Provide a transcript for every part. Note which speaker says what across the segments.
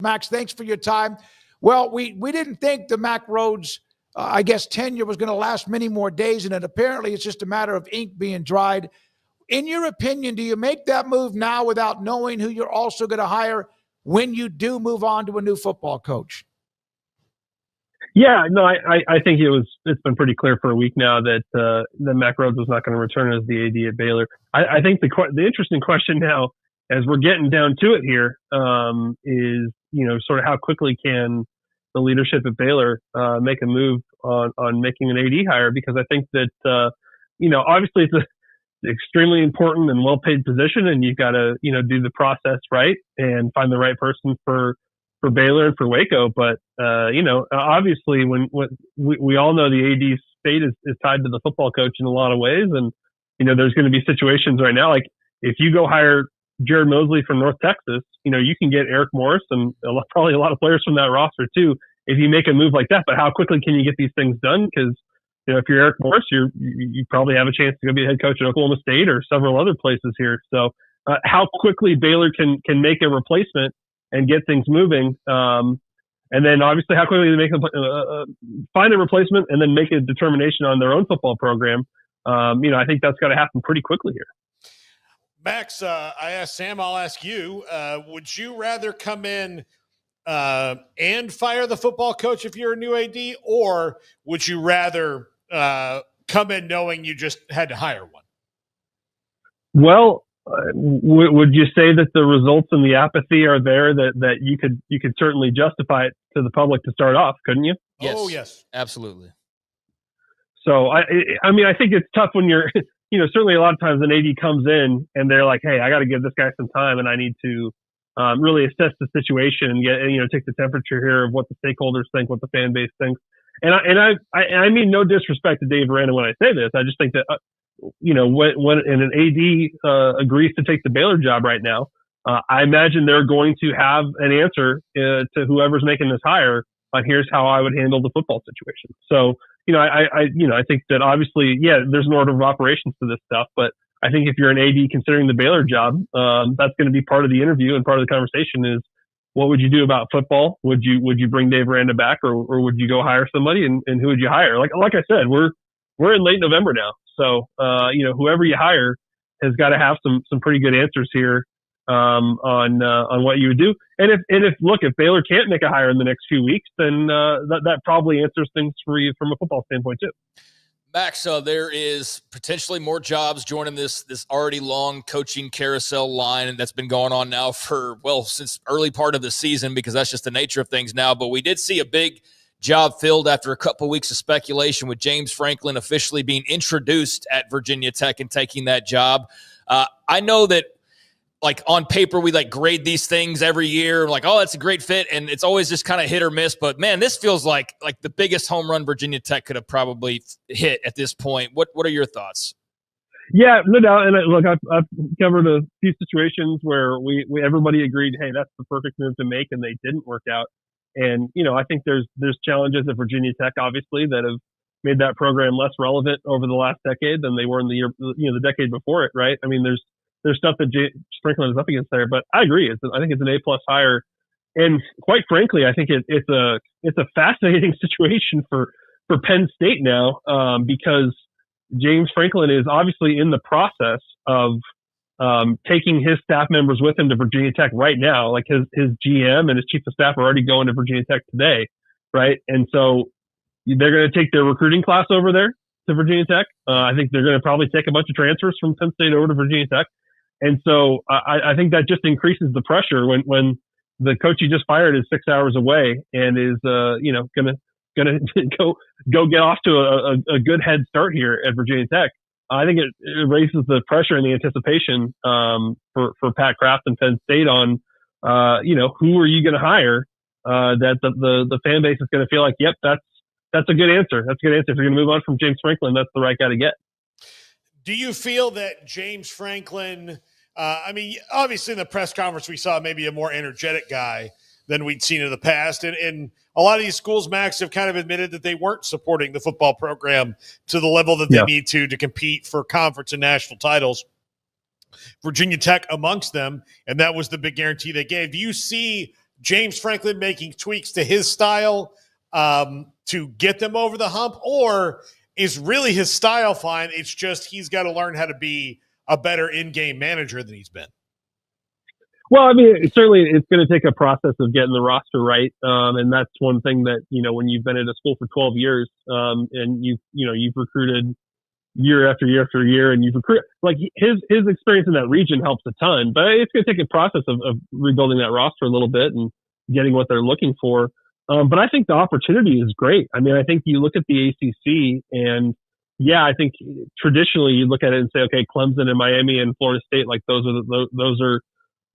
Speaker 1: Max, thanks for your time. Well, we didn't think the Mack Rhoades, tenure was going to last many more days, and apparently it's just a matter of ink being dried. In your opinion, do you make that move now without knowing who you're also going to hire when you do move on to a new football coach?
Speaker 2: Yeah, no, I think it's been pretty clear for a week now that Mack Rhoades was not going to return as the AD at Baylor. I think the interesting question now, as we're getting down to it here, is sort of how quickly can the leadership at Baylor make a move on making an AD hire, because I think that obviously it's an extremely important and well-paid position, and you've got to do the process right and find the right person for Baylor and for Waco. But obviously when we all know the AD's fate is tied to the football coach in a lot of ways, and there's going to be situations right now, like if you go hire Jared Mosley from North Texas, you can get Eric Morris and probably a lot of players from that roster too if you make a move like that. But how quickly can you get these things done? Because if you're Eric Morris, you probably have a chance to go be a head coach at Oklahoma State or several other places here. So how quickly Baylor can make a replacement and get things moving, and then obviously how quickly they find a replacement and then make a determination on their own football program. I think that's got to happen pretty quickly here.
Speaker 3: Max, I asked Sam, I'll ask you, would you rather come in and fire the football coach if you're a new AD, or would you rather come in knowing you just had to hire one?
Speaker 2: Well, would you say that the results and the apathy are there that you could certainly justify it to the public to start off, couldn't you?
Speaker 4: Yes.
Speaker 3: Oh, yes.
Speaker 4: Absolutely.
Speaker 2: So, I think it's tough when you're – certainly a lot of times an AD comes in and they're like, hey, I got to give this guy some time and I need to really assess the situation and take the temperature here of what the stakeholders think, what the fan base thinks. And I mean no disrespect to Dave Aranda when I say this. I just think that, when an AD agrees to take the Baylor job right now, I imagine they're going to have an answer to whoever's making this hire on here's how I would handle the football situation. So, I think that obviously, there's an order of operations to this stuff, but I think if you're an AD considering the Baylor job, that's going to be part of the interview and part of the conversation is, what would you do about football? Would you bring Dave Aranda back, or would you go hire somebody, and who would you hire? Like I said, we're in late November now, so whoever you hire has got to have some pretty good answers here on what you would do. And if Baylor can't make a hire in the next few weeks, then that probably answers things for you from a football standpoint too.
Speaker 4: Max, there is potentially more jobs joining this already long coaching carousel line, and that's been going on now since early part of the season, because that's just the nature of things now. But we did see a big job filled after a couple of weeks of speculation with James Franklin officially being introduced at Virginia Tech and taking that job. I know that, like, on paper, we grade these things every year. Like, oh, that's a great fit. And it's always just kind of hit or miss. But man, this feels like the biggest home run Virginia Tech could have probably hit at this point. What are your thoughts?
Speaker 2: Yeah, no doubt. And look, I've covered a few situations where we everybody agreed, hey, that's the perfect move to make, and they didn't work out. And, I think there's challenges at Virginia Tech, obviously, that have made that program less relevant over the last decade than they were in the decade before it, right? I mean, there's stuff that James Franklin is up against there, but I agree. I think it's an A+ hire, and quite frankly, I think it's a fascinating situation for Penn State now, because James Franklin is obviously in the process of taking his staff members with him to Virginia Tech right now. Like his GM and his chief of staff are already going to Virginia Tech today, right? And so they're going to take their recruiting class over there to Virginia Tech. I think they're going to probably take a bunch of transfers from Penn State over to Virginia Tech. And so I think that just increases the pressure when the coach you just fired is 6 hours away and is gonna go get off to a good head start here at Virginia Tech. I think it raises the pressure and the anticipation for Pat Kraft and Penn State on who are you going to hire that the fan base is going to feel like, yep, that's a good answer. That's a good answer. If you're going to move on from James Franklin, that's the right guy to get.
Speaker 3: Do you feel that James Franklin, obviously in the press conference we saw maybe a more energetic guy than we'd seen in the past. And a lot of these schools, Max, have kind of admitted that they weren't supporting the football program to the level that they need to compete for conference and national titles. Virginia Tech amongst them, and that was the big guarantee they gave. Do you see James Franklin making tweaks to his style to get them over the hump, or is really his style fine? It's just he's got to learn how to be a better in-game manager than he's been.
Speaker 2: Well, I mean, certainly it's going to take a process of getting the roster right. And that's one thing that, when you've been at a school for 12 years, and you've recruited year after year after year, and you've recruited, like, his experience in that region helps a ton, but it's going to take a process of rebuilding that roster a little bit and getting what they're looking for. But I think the opportunity is great. I mean, I think you look at the ACC, and yeah, I think traditionally you look at it and say, okay, Clemson and Miami and Florida State, like those are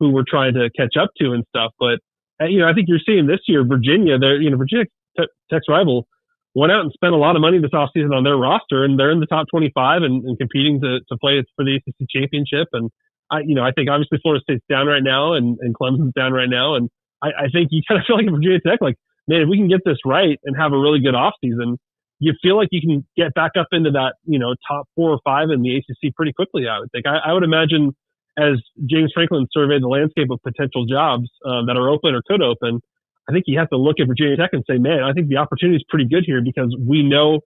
Speaker 2: who we're trying to catch up to and stuff. But I think you're seeing this year, Virginia, Virginia Tech's rival went out and spent a lot of money this offseason on their roster, and they're in the top 25 and competing to play for the ACC championship. And I think obviously Florida State's down right now, and Clemson's down right now, and I think you kind of feel like Virginia Tech, like, man, if we can get this right and have a really good offseason, you feel like you can get back up into that, top 4 or 5 in the ACC pretty quickly, I would think. I would imagine, as James Franklin surveyed the landscape of potential jobs that are open or could open, I think you have to look at Virginia Tech and say, man, I think the opportunity is pretty good here because we know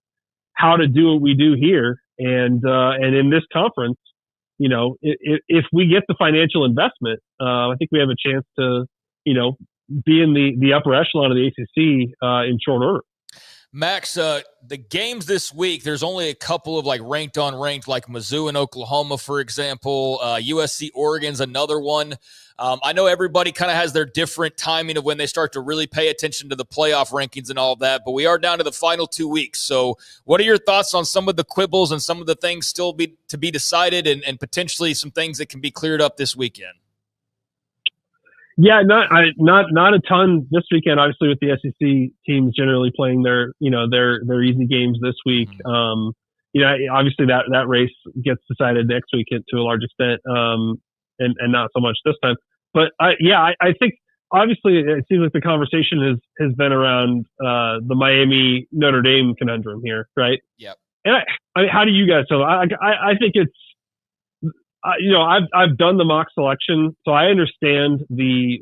Speaker 2: how to do what we do here. And in this conference, if we get the financial investment, I think we have a chance to, be in the upper echelon of the ACC in short order.
Speaker 4: Max, the games this week, there's only a couple of ranked on ranked, like Mizzou and Oklahoma, for example. USC Oregon's another one. I know everybody kind of has their different timing of when they start to really pay attention to the playoff rankings and all of that, but we are down to the final 2 weeks. So what are your thoughts on some of the quibbles and some of the things still to be decided and potentially some things that can be cleared up this weekend?
Speaker 2: Yeah, not a ton this weekend. Obviously, with the SEC teams generally playing their easy games this week. Obviously that race gets decided next week to a large extent, and not so much this time. But I think obviously it seems like the conversation has been around the Miami Notre Dame conundrum here, right?
Speaker 4: Yep.
Speaker 2: And how do you guys feel? I think it's. I've done the mock selection, so I understand the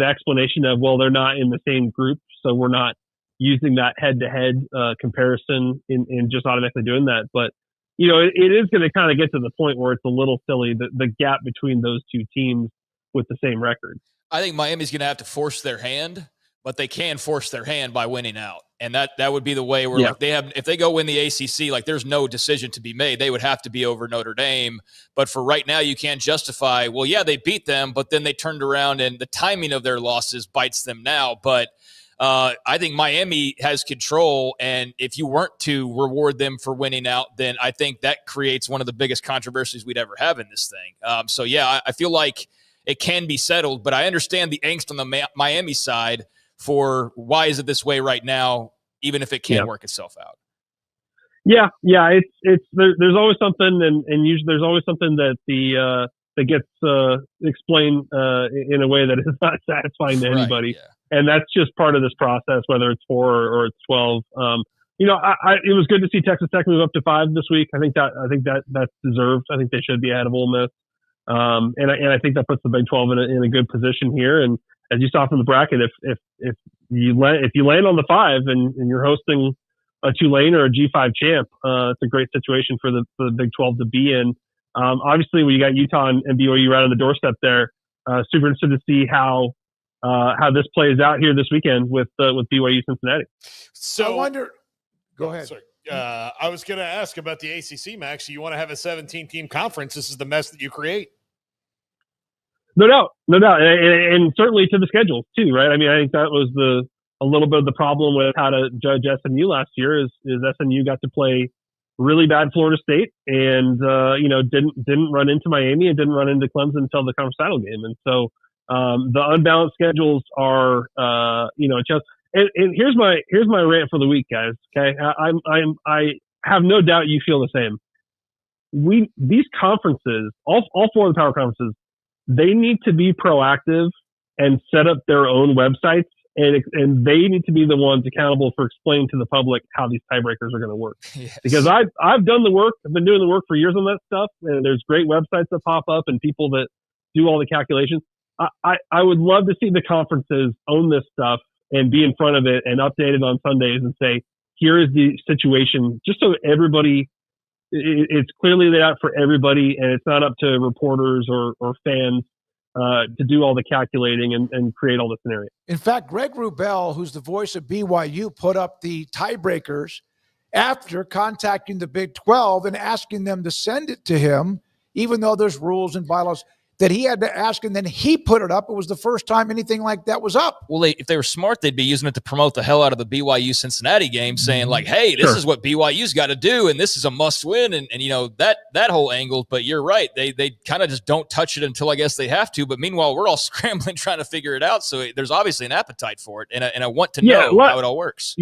Speaker 2: explanation of, well, they're not in the same group, so we're not using that head-to-head comparison in just automatically doing that. But it is going to kind of get to the point where it's a little silly, the gap between those two teams with the same record.
Speaker 4: I think Miami's going to have to force their hand, but they can force their hand by winning out. And that would be the way where if they go win the ACC, there's no decision to be made. They would have to be over Notre Dame. But for right now, you can't justify, well, yeah, they beat them, but then they turned around and the timing of their losses bites them now. But I think Miami has control. And if you weren't to reward them for winning out, then I think that creates one of the biggest controversies we'd ever have in this thing. I feel like it can be settled, but I understand the angst on the Miami side for why is it this way right now, even if it can work itself out.
Speaker 2: Yeah. There's always something, and usually there's always something that that gets explained in a way that is not satisfying to anybody, and that's just part of this process, whether it's 4 or it's 12. It was good to see Texas Tech move up to 5 this week. I think that's deserved. I think they should be ahead of Ole Miss, and I think that puts the Big 12 in a good position here. And as you saw from the bracket, if you land on the 5 and you're hosting a Tulane or a G5 champ, it's a great situation for the Big 12 to be in. Obviously, when you got Utah and BYU right on the doorstep there, super interested to see how this plays out here this weekend with BYU Cincinnati.
Speaker 3: So
Speaker 1: I wonder. Go ahead.
Speaker 3: Sorry. I was going to ask about the ACC, Max. You want to have a 17-team conference? This is the mess that you create.
Speaker 2: No doubt, and certainly to the schedule too, right? I mean, I think that was a little bit of the problem with how to judge SMU last year is SMU got to play really bad Florida State and didn't run into Miami and didn't run into Clemson until the conference title game, and so the unbalanced schedules are just. And here's my rant for the week, guys. Okay, I have no doubt you feel the same. These conferences, all 4 of the power conferences, they need to be proactive and set up their own websites, and they need to be the ones accountable for explaining to the public how these tiebreakers are going to work. Yes. Because I've done the work. I've been doing the work for years on that stuff, and there's great websites that pop up and people that do all the calculations. I would love to see the conferences own this stuff and be in front of it and update it on Sundays and say, here is the situation, just so everybody, it's clearly laid out for everybody, and it's not up to reporters or fans to do all the calculating and create all the scenarios.
Speaker 1: In fact, Greg Wrubell, who's the voice of BYU, put up the tiebreakers after contacting the Big 12 and asking them to send it to him, even though there's rules and bylaws that he had to ask, and then he put it up. It was the first time anything like that was up.
Speaker 4: Well, if they were smart, they'd be using it to promote the hell out of the BYU-Cincinnati game, saying like, hey, this is what BYU's got to do, and this is a must-win, and that whole angle. But you're right. They kind of just don't touch it until I guess they have to. But meanwhile, we're all scrambling trying to figure it out. So there's obviously an appetite for it, and I want to know how it all works.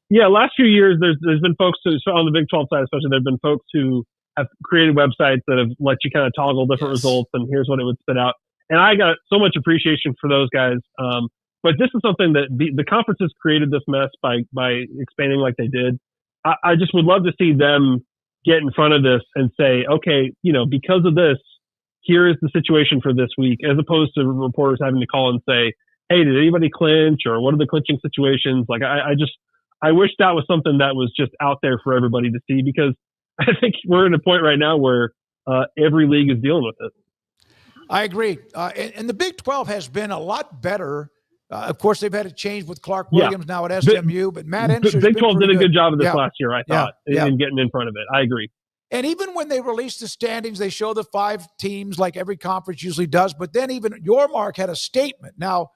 Speaker 2: Yeah, last few years, there's been folks on the Big 12 side especially, there have been folks who have created websites that have let you kind of toggle different results, and here's what it would spit out. And I got so much appreciation for those guys. But this is something that the conferences created this mess by expanding like they did. I just would love to see them get in front of this and say, okay, because of this, here is the situation for this week, as opposed to reporters having to call and say, hey, did anybody clinch, or what are the clinching situations? Like, I wish that was something that was just out there for everybody to see, because I think we're in a point right now where every league is dealing with it.
Speaker 1: I agree. And the Big 12 has been a lot better. Of course, they've had a change with Clark Williams now at SMU, but Matt Ensher's
Speaker 2: Big 12 did a good job of this
Speaker 1: Yeah.
Speaker 2: last year, I thought, in getting in front of it. I agree.
Speaker 1: And even when they release the standings, they show the 5 teams like every conference usually does. But then even Yormark had a statement. Now,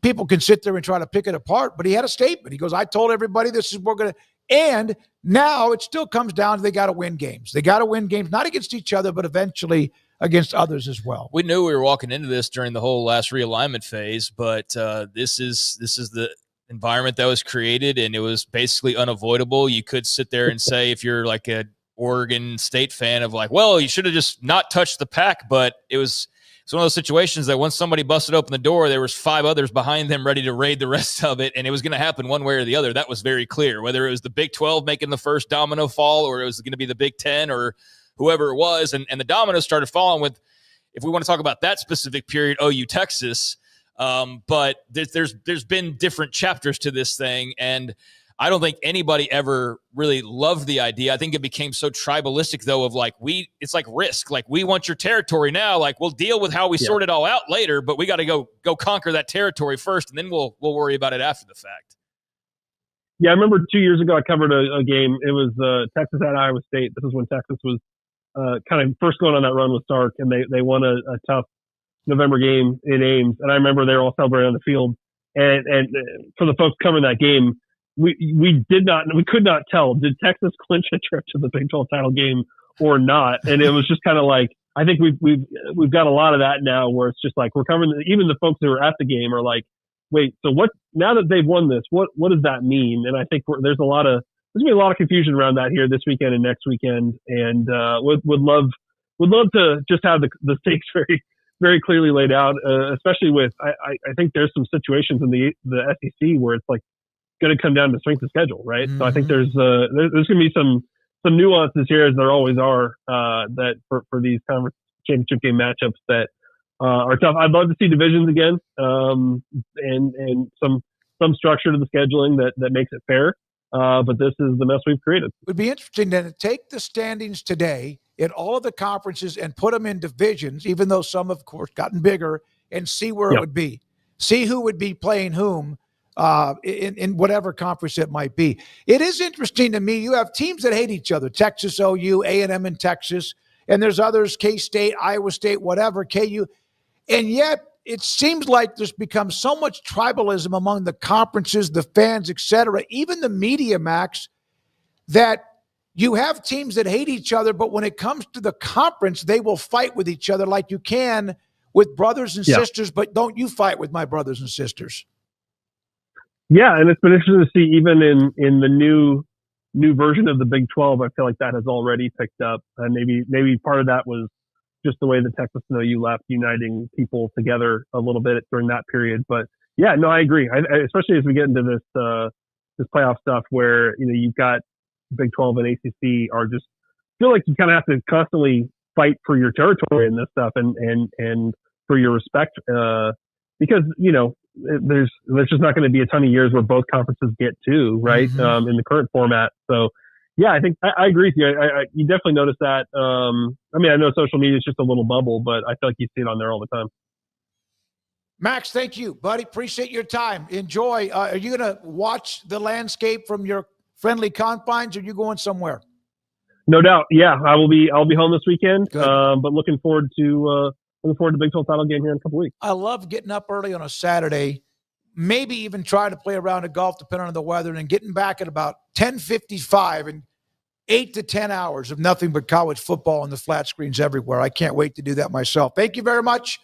Speaker 1: people can sit there and try to pick it apart, but he had a statement. He goes, I told everybody this is what we're going to. And now it still comes down to they got to win games. They got to win games, not against each other, but eventually against others as well.
Speaker 4: We knew we were walking into this during the whole last realignment phase, but this is the environment that was created, and it was basically unavoidable. You could sit there and say, if you're like a Oregon State fan, of like, well, you should have just not touched the pack, but it's one of those situations that once somebody busted open the door, there was 5 others behind them ready to raid the rest of it, and it was going to happen one way or the other. That was very clear, whether it was the Big 12 making the first domino fall, or it was going to be the Big 10 or whoever it was. And the dominoes started falling with, if we want to talk about that specific period, OU Texas. But there's been different chapters to this thing, and I don't think anybody ever really loved the idea. I think it became so tribalistic, though, of like, it's like Risk. Like, we want your territory now. Like, we'll deal with how we sort it all out later, but we got to go conquer that territory first, and then we'll worry about it after the fact.
Speaker 2: Yeah, I remember 2 years ago I covered a game. It was Texas at Iowa State. This is when Texas was kind of first going on that run with Sark, and they won a tough November game in Ames. And I remember they were all celebrating on the field. And for the folks covering that game, we could not tell, did Texas clinch a trip to the Big 12 title game or not? And it was just kind of like, I think we've got a lot of that now, where it's just like, we're covering, even the folks who were at the game are like, wait, so what, now that they've won this, what does that mean? And I think there's going to be a lot of confusion around that here this weekend and next weekend. And would love to just have the stakes very, very clearly laid out, especially with, I think there's some situations in the SEC where it's like going to come down to strength of schedule, right? Mm-hmm. So I think there's going to be some nuances here, as there always are, that for these conference championship game matchups that are tough. I'd love to see divisions again, and some structure to the scheduling that makes it fair. But this is the mess we've created.
Speaker 1: It would be interesting to take the standings today in all of the conferences and put them in divisions, even though some, of course, gotten bigger, and see where it would be. See who would be playing whom in whatever conference it might be. It is interesting to me. You have teams that hate each other, Texas, OU, A&M in Texas, and there's others, K-State, Iowa State, whatever, KU. And yet it seems like there's become so much tribalism among the conferences, the fans, et cetera, even the media, Max, that you have teams that hate each other, but when it comes to the conference, they will fight with each other like you can with brothers and sisters, but don't you fight with my brothers and sisters.
Speaker 2: Yeah, and it's been interesting to see, even in the new version of the Big 12, I feel like that has already picked up. And maybe part of that was just the way that Texas and OU left, uniting people together a little bit during that period. But yeah, no, I agree. Especially as we get into this playoff stuff, where you've got Big 12 and ACC are just feel like you kind of have to constantly fight for your territory in this stuff, and for your respect, because there's just not going to be a ton of years where both conferences get two, right?
Speaker 1: Mm-hmm.
Speaker 2: In the current format. So yeah, I think I agree with you. You definitely notice that. I mean, I know social media is just a little bubble, but I feel like you see it on there all the time.
Speaker 1: Max, thank you, buddy. Appreciate your time. Enjoy. Are you going to watch the landscape from your friendly confines, or are you going somewhere?
Speaker 2: No doubt. Yeah, I'll be home this weekend.
Speaker 1: Good.
Speaker 2: But looking forward to the Big 12 title game here in a couple weeks.
Speaker 1: I love getting up early on a Saturday, maybe even trying to play a round of golf depending on the weather, and then getting back at about 10:55 and 8 to 10 hours of nothing but college football on the flat screens everywhere. I can't wait to do that myself. Thank you very much.